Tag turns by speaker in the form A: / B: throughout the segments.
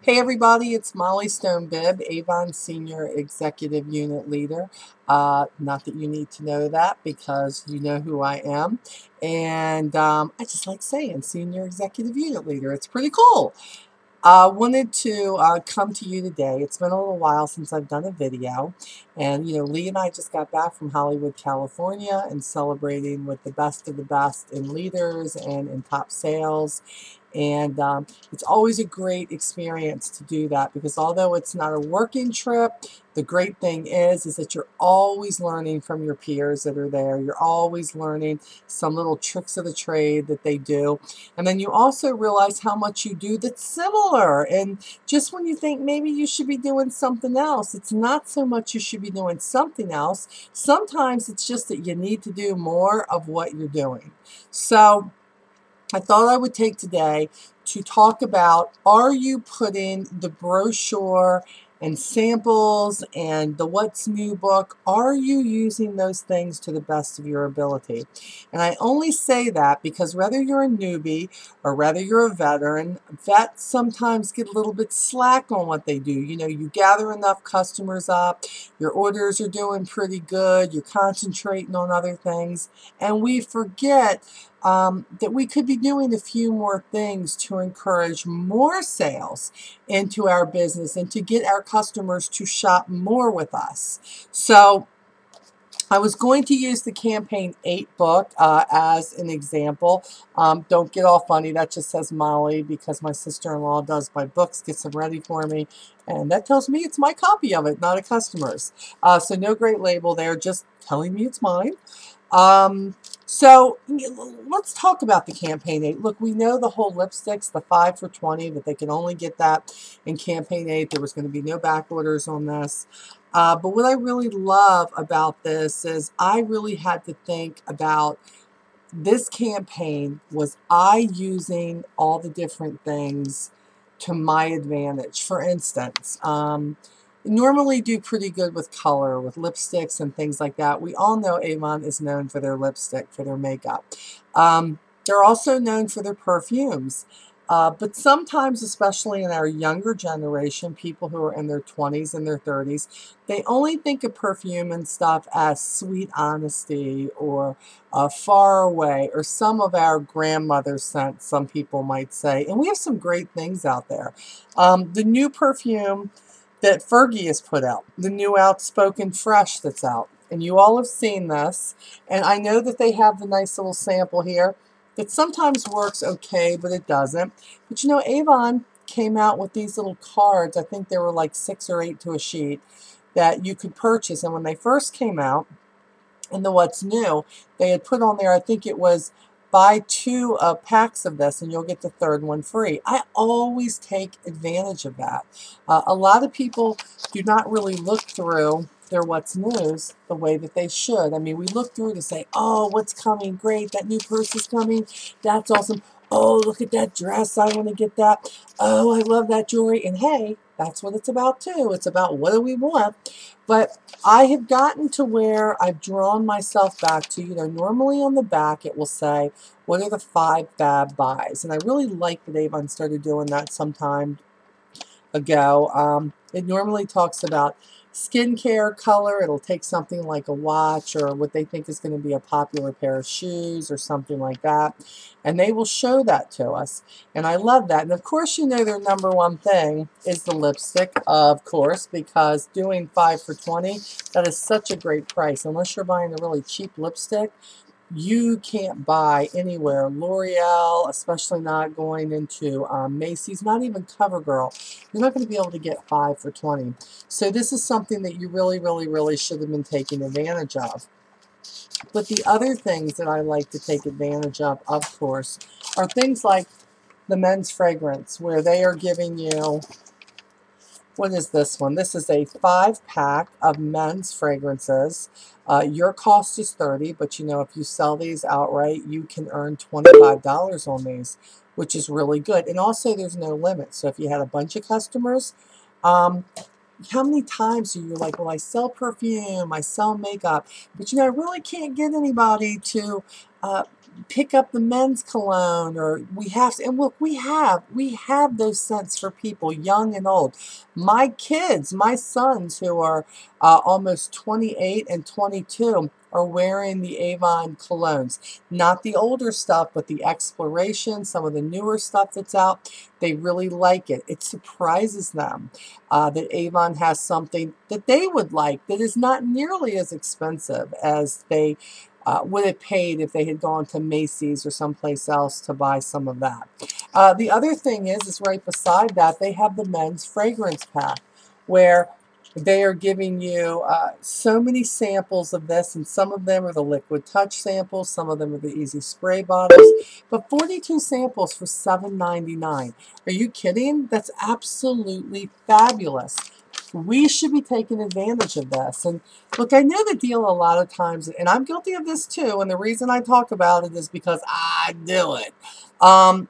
A: Hey everybody, it's Molly Stonebibb, Avon Senior Executive Unit Leader. Not that you need to know that because you know who I am. And I just like saying Senior Executive Unit Leader. It's pretty cool. I wanted to come to you today. It's been a little while since I've done a video. And, Lee and I just got back from Hollywood, California and celebrating with the best of the best in leaders and in top sales. And it's always a great experience to do that because although it's not a working trip, the great thing is that you're always learning from your peers that are there. You're always learning some little tricks of the trade that they do. And then you also realize how much you do that's similar. And just when you think maybe you should be doing something else, it's not so much you should be doing something else. Sometimes it's just that you need to do more of what you're doing. So I thought I would take today to talk about, are you putting the brochure and samples and the What's New book, are you using those things to the best of your ability? And I only say that because whether you're a newbie or whether you're a veteran, vets sometimes get a little bit slack on what they do. You gather enough customers up, your orders are doing pretty good, you're concentrating on other things, and we forget that we could be doing a few more things to encourage more sales into our business and to get our customers to shop more with us. So I was going to use the Campaign 8 book as an example. Don't get all funny, that just says Molly because my sister-in-law does my books, gets them ready for me, and that tells me it's my copy of it, not a customer's. So no great label there, just telling me it's mine. So let's talk about the Campaign 8. Look, we know the whole lipsticks, the 5 for $20, that they can only get that in Campaign 8. There was going to be no back orders on this. But what I really love about this is I really had to think about this campaign. Was I using all the different things to my advantage? For instance, normally do pretty good with color, with lipsticks and things like that. We all know Avon is known for their lipstick, for their makeup. They're also known for their perfumes. But sometimes, especially in our younger generation, people who are in their 20s and their 30s, they only think of perfume and stuff as Sweet Honesty or Far Away or some of our grandmother scents, some people might say. And we have some great things out there. The new perfume that Fergie has put out, the new Outspoken Fresh that's out. And you all have seen this. And I know that they have the nice little sample here that sometimes works okay, but it doesn't. But Avon came out with these little cards. I think there were like 6 or 8 to a sheet that you could purchase. And when they first came out, in the What's New, they had put on there, I think it was buy 2 packs of this and you'll get the 3rd one free. I always take advantage of that. A lot of people do not really look through their What's News the way that they should. I mean, we look through to say, oh, what's coming? Great, that new purse is coming. That's awesome. Oh, look at that dress. I want to get that. Oh, I love that jewelry. And hey, that's what it's about too. It's about what do we want. But I have gotten to where I've drawn myself back to, normally on the back it will say, what are the 5 fab buys? And I really like that Avon started doing that some time ago. It normally talks about skincare, color. It'll take something like a watch or what they think is going to be a popular pair of shoes or something like that. And they will show that to us. And I love that. And of course, their number one thing is the lipstick, of course, because doing 5 for $20, that is such a great price. Unless you're buying a really cheap lipstick, you can't buy anywhere. L'Oreal, especially not going into Macy's, not even CoverGirl. You're not going to be able to get 5 for $20. So this is something that you really, really, really should have been taking advantage of. But the other things that I like to take advantage of course, are things like the men's fragrance, where they are giving you, what is this one? This is a 5-pack of men's fragrances. Your cost is $30, but if you sell these outright, you can earn $25 on these, which is really good. And also, there's no limit. So if you had a bunch of customers, how many times are you like, well, I sell perfume, I sell makeup, but I really can't get anybody to pick up the men's cologne, or we have to, and look, we have those scents for people young and old. My kids, my sons who are almost 28 and 22 are wearing the Avon colognes. Not the older stuff, but the Exploration, some of the newer stuff that's out. They really like it. It surprises them that Avon has something that they would like that is not nearly as expensive as they would have paid if they had gone to Macy's or someplace else to buy some of that. The other thing is right beside that, they have the men's fragrance pack, where they are giving you so many samples of this, and some of them are the liquid touch samples, some of them are the easy spray bottles, but 42 samples for $7.99. Are you kidding? That's absolutely fabulous. We should be taking advantage of this. And look, I know the deal a lot of times, and I'm guilty of this too, and the reason I talk about it is because I do it.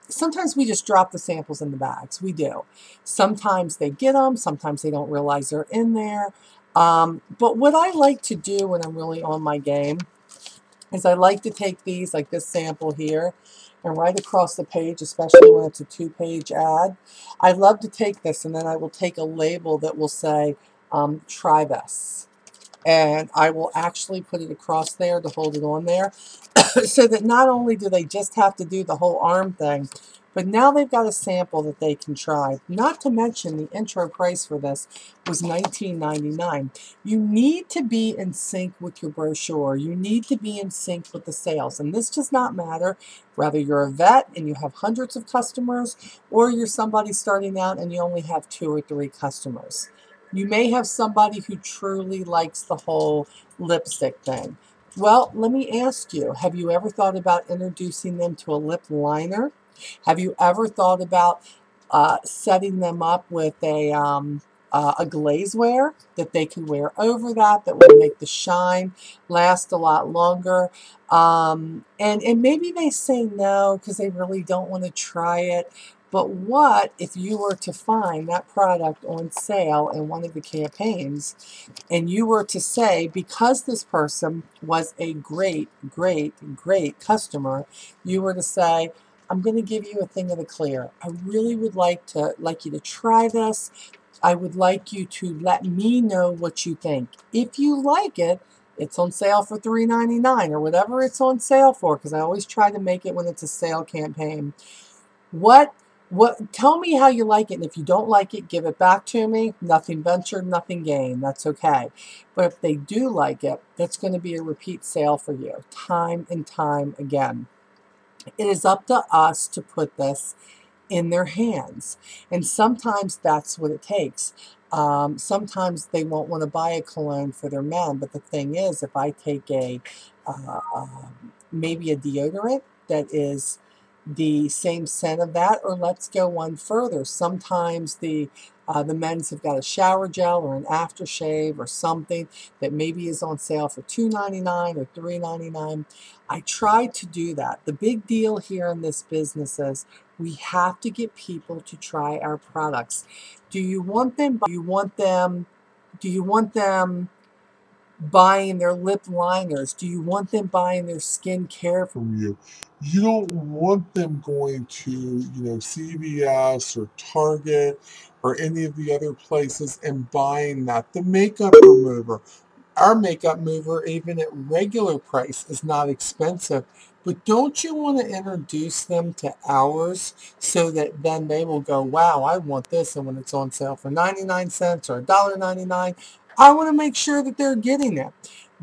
A: Sometimes we just drop the samples in the bags. We do. Sometimes they get them. Sometimes they don't realize they're in there. But what I like to do when I'm really on my game is I like to take these, like this sample here, and right across the page, especially when it's a 2-page ad, I love to take this, and then I will take a label that will say, try this. And I will actually put it across there to hold it on there so that not only do they just have to do the whole arm thing, but now they've got a sample that they can try. Not to mention the intro price for this was $19.99. You need to be in sync with your brochure. You need to be in sync with the sales. And this does not matter whether you're a vet and you have hundreds of customers, or you're somebody starting out and you only have 2 or 3 customers. You may have somebody who truly likes the whole lipstick thing. Well, let me ask you, have you ever thought about introducing them to a lip liner? Have you ever thought about setting them up with a glazeware that they can wear over that would make the shine last a lot longer? And maybe they say no because they really don't want to try it. But what if you were to find that product on sale in one of the campaigns, and you were to say, because this person was a great, great, great customer, you were to say, I'm going to give you a thing of the clear. I really would like you to try this. I would like you to let me know what you think. If you like it, it's on sale for $3.99 or whatever it's on sale for, because I always try to make it when it's a sale campaign. Tell me how you like it, and if you don't like it, give it back to me. Nothing ventured, nothing gained. That's okay. But if they do like it, that's going to be a repeat sale for you, time and time again. It is up to us to put this in their hands, and sometimes that's what it takes. Sometimes they won't want to buy a cologne for their men, but the thing is, if I take maybe a deodorant that is the same scent of that, or let's go one further. Sometimes the men's have got a shower gel or an aftershave or something that maybe is on sale for $2.99 or $3.99. I try to do that. The big deal here in this business is we have to get people to try our products. Do you want them buying their lip liners? Do you want them buying their skincare from you? You don't want them going to, CVS or Target or any of the other places and buying that. The makeup remover. Our makeup mover, even at regular price, is not expensive. But don't you want to introduce them to ours so that then they will go, wow, I want this, and when it's on sale for 99 cents or $1.99, I want to make sure that they're getting it.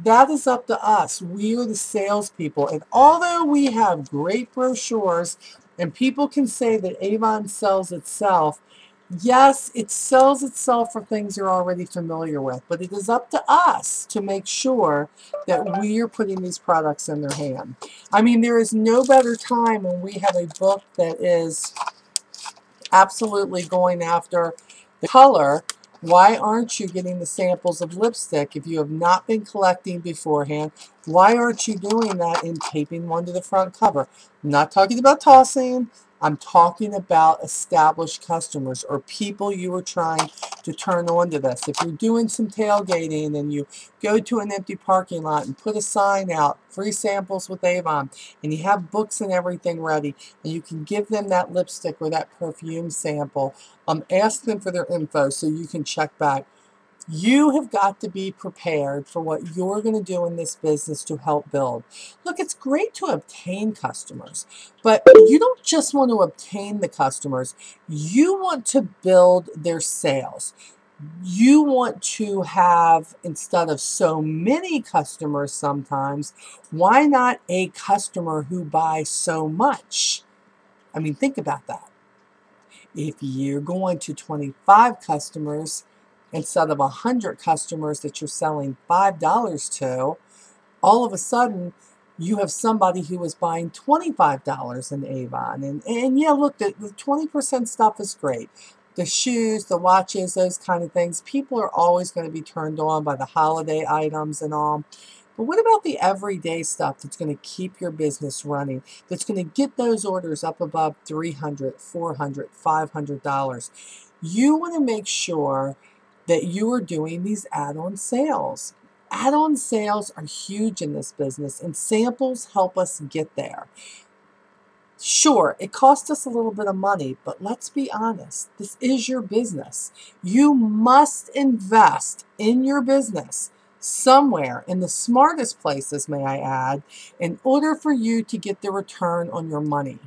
A: That is up to us. We are the salespeople. And although we have great brochures and people can say that Avon sells itself, yes, it sells itself for things you're already familiar with, but it is up to us to make sure that we are putting these products in their hand. I mean, there is no better time when we have a book that is absolutely going after the color. Why aren't you getting the samples of lipstick if you have not been collecting beforehand? Why aren't you doing that and taping one to the front cover? I'm not talking about tossing. I'm talking about established customers or people you are trying to turn on to this. If you're doing some tailgating and you go to an empty parking lot and put a sign out, free samples with Avon, and you have books and everything ready, and you can give them that lipstick or that perfume sample, ask them for their info so you can check back. You have got to be prepared for what you're going to do in this business to help build. Look, it's great to obtain customers, but you don't just want to obtain the customers. You want to build their sales. You want to have, instead of so many customers sometimes, why not a customer who buys so much? I mean, think about that. If you're going to 25 customers instead of 100 customers that you're selling $5 to, all of a sudden you have somebody who is buying $25 in Avon. And yeah, look, the 20% stuff is great. The shoes, the watches, those kind of things. People are always going to be turned on by the holiday items and all. But what about the everyday stuff that's going to keep your business running, that's going to get those orders up above $300, $400, $500? You want to make sure that you are doing these add-on sales. Add-on sales are huge in this business, and samples help us get there. Sure, it costs us a little bit of money, but let's be honest. This is your business. You must invest in your business somewhere, in the smartest places, may I add, in order for you to get the return on your money.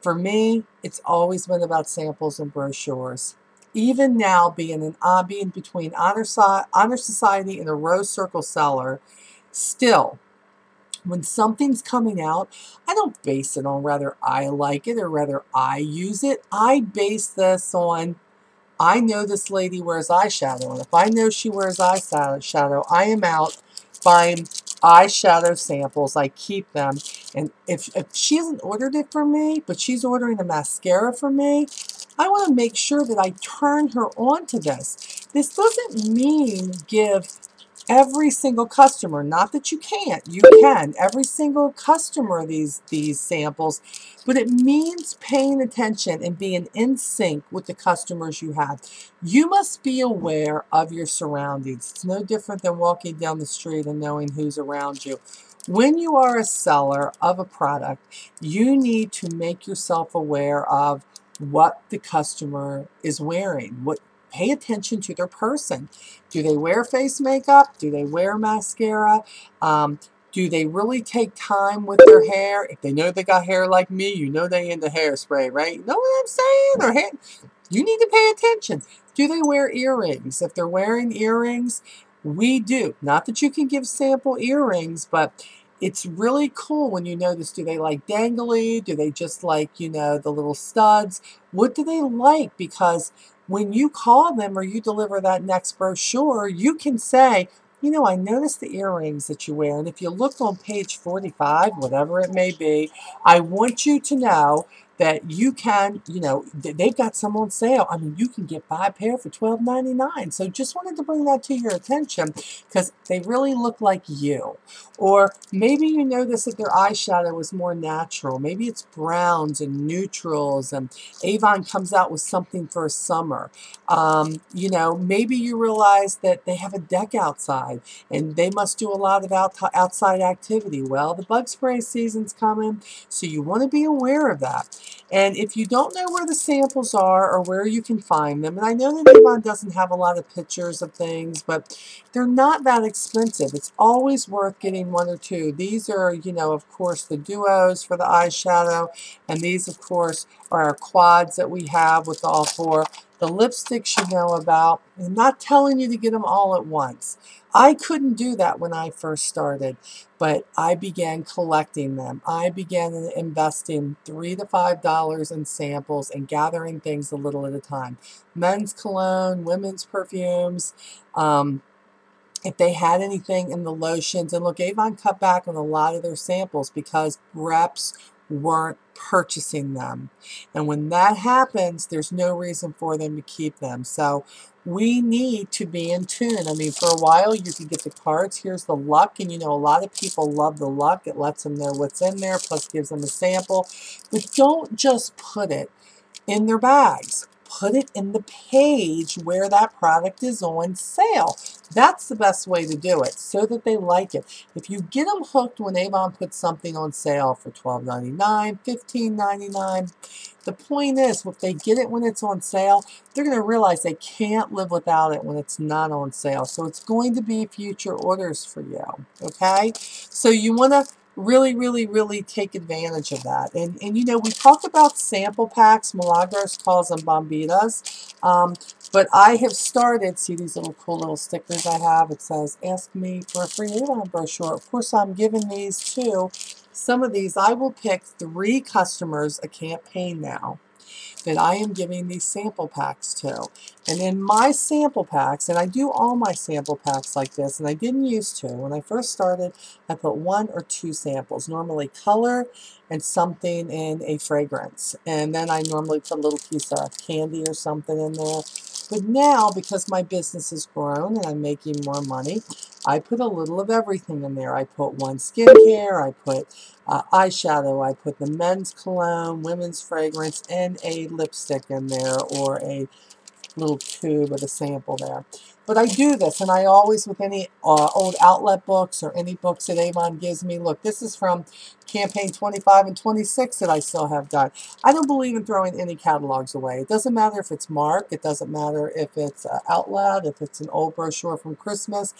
A: For me, it's always been about samples and brochures. Even now, being between Honor Society and a Rose Circle seller, still, when something's coming out, I don't base it on whether I like it or whether I use it. I base this on, I know this lady wears eyeshadow, and if I know she wears eyeshadow, I am out buying eyeshadow samples. I keep them. And if she hasn't ordered it for me, but she's ordering a mascara for me, I want to make sure that I turn her on to this. This doesn't mean give every single customer, not that you can't, you can, every single customer these samples, but it means paying attention and being in sync with the customers you have. You must be aware of your surroundings. It's no different than walking down the street and knowing who's around you. When you are a seller of a product, you need to make yourself aware of what the customer is wearing. Pay attention to their person. Do they wear face makeup? Do they wear mascara? Do they really take time with their hair? If they know they got hair like me, you know they into hairspray, right? You know what I'm saying? Or hair. You need to pay attention. Do they wear earrings? If they're wearing earrings, we do. Not that you can give sample earrings, but it's really cool when you notice, do they like dangly? Do they just like, the little studs? What do they like? Because when you call them or you deliver that next brochure, you can say, I noticed the earrings that you wear. And if you look on page 45, whatever it may be, I want you to know that you can, they've got some on sale. I mean, you can get 5 pair for $12.99. So just wanted to bring that to your attention because they really look like you. Or maybe you notice that their eyeshadow is more natural. Maybe it's browns and neutrals, and Avon comes out with something for summer. Maybe you realize that they have a deck outside and they must do a lot of outside activity. Well, the bug spray season's coming, so you want to be aware of that. And if you don't know where the samples are or where you can find them, and I know that Avon doesn't have a lot of pictures of things, but they're not that expensive. It's always worth getting 1 or 2. These are, of course, the duos for the eyeshadow, and these, of course, are our quads that we have with all 4. The lipsticks you know about. I'm not telling you to get them all at once. I couldn't do that when I first started, but I began collecting them. I began investing $3 to $5 in samples and gathering things a little at a time. Men's cologne, women's perfumes, if they had anything in the lotions. And look, Avon cut back on a lot of their samples because reps weren't purchasing them. And when that happens, there's no reason for them to keep them. So we need to be in tune. I mean, for a while you could get the cards. Here's the luck, and you know, a lot of people love the luck. It lets them know what's in there, plus gives them a sample. But don't just put it in their bags. Put it in the page where that product is on sale. That's the best way to do it, so that they like it. If you get them hooked when Avon puts something on sale for $12.99, $15.99, the point is, if they get it when it's on sale, they're going to realize they can't live without it when it's not on sale. So it's going to be future orders for you, okay? So you want to really take advantage of that. And you know, we talked about sample packs. Milagros calls them bombitas. But I have started, see these little cool little stickers I have? It says, ask me for a free Avon brochure. Of course, I'm giving these to some of these. I will pick 3 customers a campaign now that I am giving these sample packs to. And in my sample packs, and I do all my sample packs like this, and I didn't used to. When I first started, I put 1 or 2 samples, normally color and something in a fragrance. And then I normally put a little piece of candy or something in there. But now, because my business has grown and I'm making more money, I put a little of everything in there. I put 1 skincare, I put eyeshadow, I put the men's cologne, women's fragrance, and a lipstick in there, or a little tube with a sample there. But I do this, and I always, with any old outlet books or any books that Avon gives me, look, this is from campaign 25 and 26 that I still have done. I don't believe in throwing any catalogs away. It doesn't matter if it's Mark, it doesn't matter if it's outlet, if it's an old brochure from Christmas.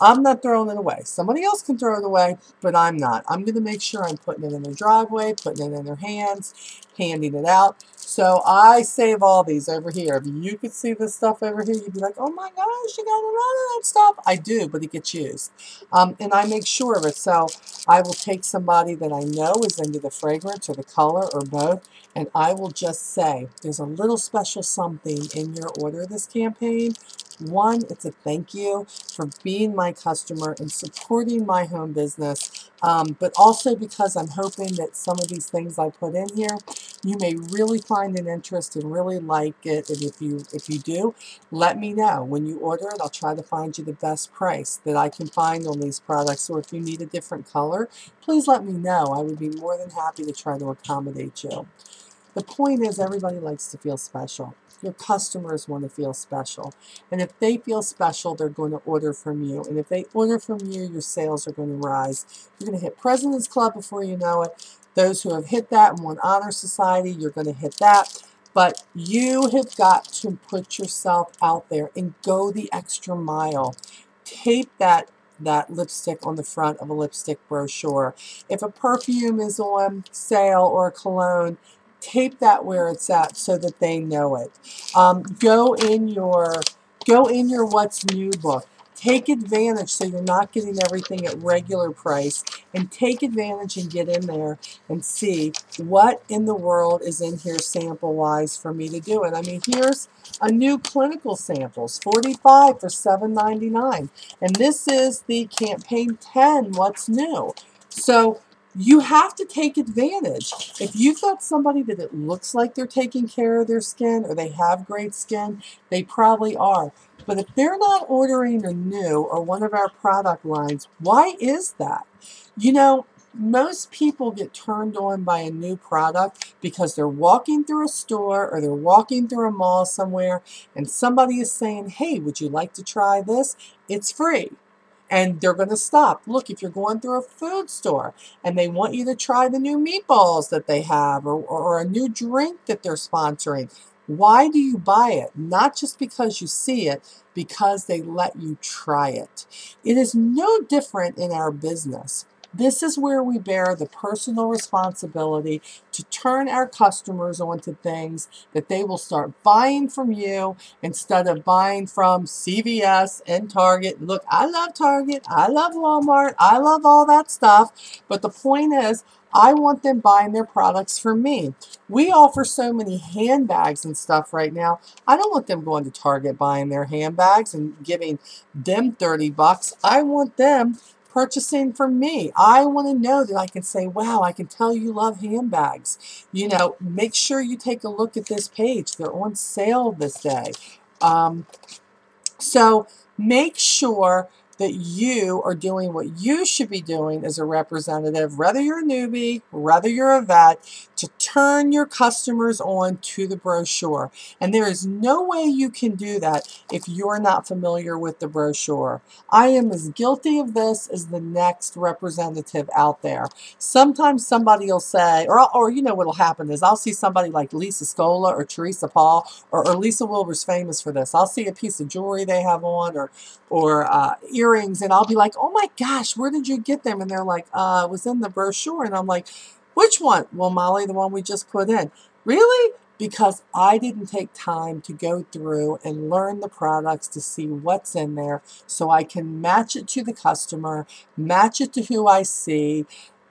A: I'm not throwing it away. Somebody else can throw it away, but I'm not. I'm going to make sure I'm putting it in their driveway, putting it in their hands, handing it out. So I save all these over here. If you could see this stuff over here, you'd be like, oh my gosh, you got a lot of that stuff. I do, but it gets used. And I make sure of it. So I will take somebody that I know is into the fragrance or the color or both, and I will just say, there's a little special something in your order this campaign. 1, it's a thank you for being my customer and supporting my home business, but also because I'm hoping that some of these things I put in here, you may really find an interest and really like it. And if you do, let me know. When you order it, I'll try to find you the best price that I can find on these products. Or if you need a different color, please let me know. I would be more than happy to try to accommodate you. The point is, everybody likes to feel special. Your customers want to feel special. And if they feel special, they're going to order from you. And if they order from you, your sales are going to rise. You're going to hit President's Club before you know it. Those who have hit that and won Honor Society, you're going to hit that. But you have got to put yourself out there and go the extra mile. Tape that lipstick on the front of a lipstick brochure. If a perfume is on sale or a cologne, tape that where it's at so that they know it. Go in your What's New book. Take advantage so you're not getting everything at regular price, and take advantage and get in there and see what in the world is in here sample-wise for me to do it. I mean, here's a new clinical samples, 45 for $7.99. And this is the campaign 10, What's New. So you have to take advantage. If you've got somebody that it looks like they're taking care of their skin or they have great skin, they probably are. But if they're not ordering a new or one of our product lines, why is that? You know, most people get turned on by a new product because they're walking through a store or they're walking through a mall somewhere and somebody is saying, hey, would you like to try this? It's free. And they're going to stop. Look, if you're going through a food store and they want you to try the new meatballs that they have or a new drink that they're sponsoring, why do you buy it? Not just because you see it, because they let you try it. It is no different in our business. This is where we bear the personal responsibility to turn our customers onto things that they will start buying from you instead of buying from CVS and Target. Look, I love Target, I love Walmart, I love all that stuff, but the point is, I want them buying their products from me. We offer so many handbags and stuff right now. I don't want them going to Target buying their handbags and giving them $30. I want them purchasing from me. I want to know that I can say, wow, I can tell you love handbags. You know, make sure you take a look at this page. They're on sale this day. So make sure that you are doing what you should be doing as a representative, whether you're a newbie, whether you're a vet, to turn your customers on to the brochure. And there is no way you can do that if you're not familiar with the brochure. I am as guilty of this as the next representative out there. Sometimes somebody will say, or you know what will happen is I'll see somebody like Lisa Scola or Teresa Paul, or Lisa Wilbur's famous for this. I'll see a piece of jewelry they have on, or earrings, and I'll be like, oh my gosh, where did you get them? And they're like, it was in the brochure. And I'm like, which one? Well, Molly, the one we just put in. Really? Because I didn't take time to go through and learn the products to see what's in there so I can match it to the customer, match it to who I see.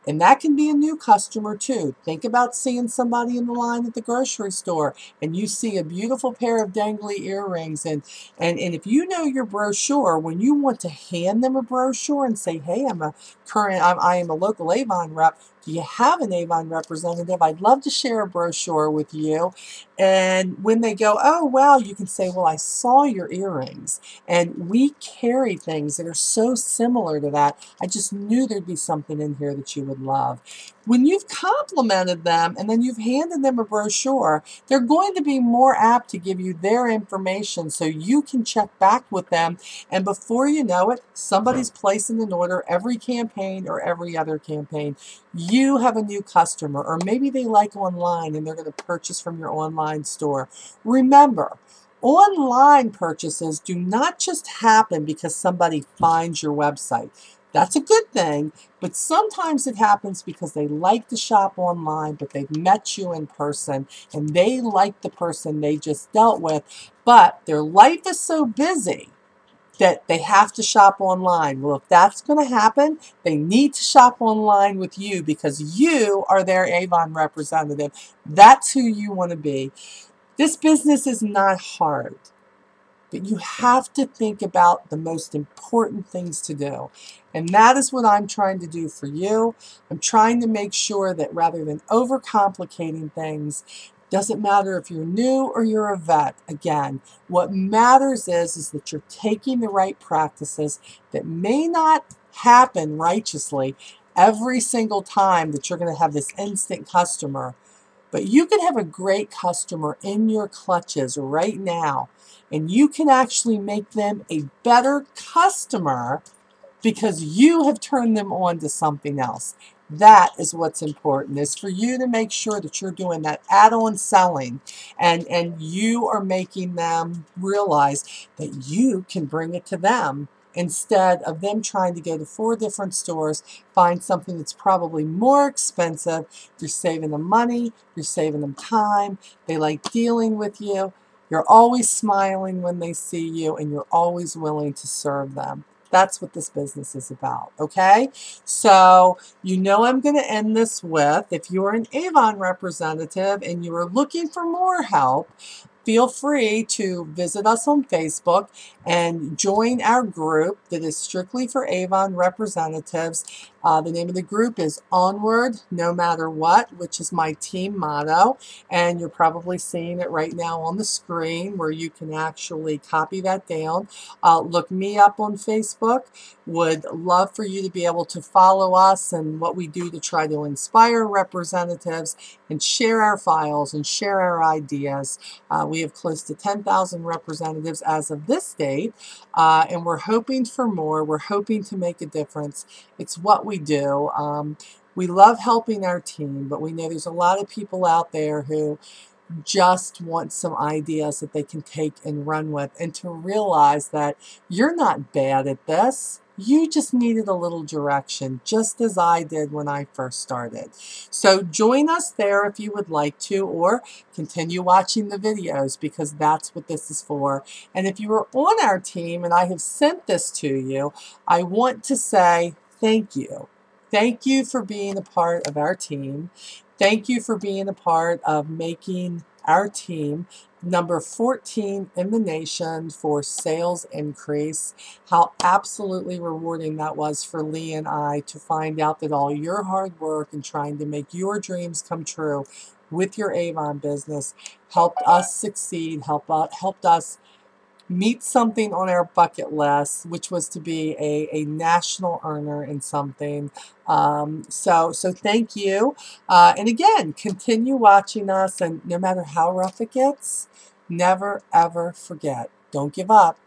A: And that can be a new customer too. Think about seeing somebody in the line at the grocery store and you see a beautiful pair of dangly earrings. And if you know your brochure, when you want to hand them a brochure and say, hey, I am a local Avon rep, do you have an Avon representative? I'd love to share a brochure with you. And when they go, oh, wow, you can say, well, I saw your earrings. And we carry things that are so similar to that. I just knew there'd be something in here that you would love. When you've complimented them and then you've handed them a brochure, they're going to be more apt to give you their information so you can check back with them. And before you know it, somebody's placing an order every campaign or every other campaign. You have a new customer, or maybe they like online and they're going to purchase from your online store. Remember, online purchases do not just happen because somebody finds your website. That's a good thing, but sometimes it happens because they like to shop online, but they've met you in person and they like the person they just dealt with, but their life is so busy that they have to shop online. Well, if that's going to happen, they need to shop online with you because you are their Avon representative. That's who you want to be. This business is not hard, but you have to think about the most important things to do. And that is what I'm trying to do for you. I'm trying to make sure that rather than overcomplicating things, doesn't matter if you're new or you're a vet. Again, what matters is that you're taking the right practices that may not happen righteously every single time that you're going to have this instant customer. But you can have a great customer in your clutches right now, and you can actually make them a better customer because you have turned them on to something else. That is what's important, is for you to make sure that you're doing that add-on selling and you are making them realize that you can bring it to them instead of them trying to go to 4 different stores, find something that's probably more expensive. You're saving them money, you're saving them time, they like dealing with you, you're always smiling when they see you, and you're always willing to serve them. That's what this business is about, okay? So, you know I'm going to end this with, if you're an Avon representative and you are looking for more help, feel free to visit us on Facebook and join our group that is strictly for Avon representatives. The name of the group is Onward, No Matter What, which is my team motto. And you're probably seeing it right now on the screen where you can actually copy that down. Look me up on Facebook. Would love for you to be able to follow us and what we do to try to inspire representatives and share our files and share our ideas. We have close to 10,000 representatives as of this date, and we're hoping for more. We're hoping to make a difference. It's what we do. We love helping our team, but we know there's a lot of people out there who just want some ideas that they can take and run with, and to realize that you're not bad at this. You just needed a little direction, just as I did when I first started. So join us there if you would like to, or continue watching the videos because that's what this is for. And if you are on our team and I have sent this to you, I want to say thank you. Thank you for being a part of our team. Thank you for being a part of making our team, number 14 in the nation for sales increase. How absolutely rewarding that was for Lee and I to find out that all your hard work and trying to make your dreams come true with your Avon business helped us succeed, helped us meet something on our bucket list, which was to be a national earner in something. So thank you. And again, continue watching us, and no matter how rough it gets, never ever forget. Don't give up.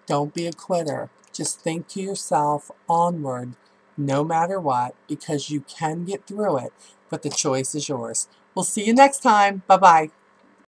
A: Don't be a quitter. Just think to yourself, onward, no matter what, because you can get through it, but the choice is yours. We'll see you next time. Bye-bye.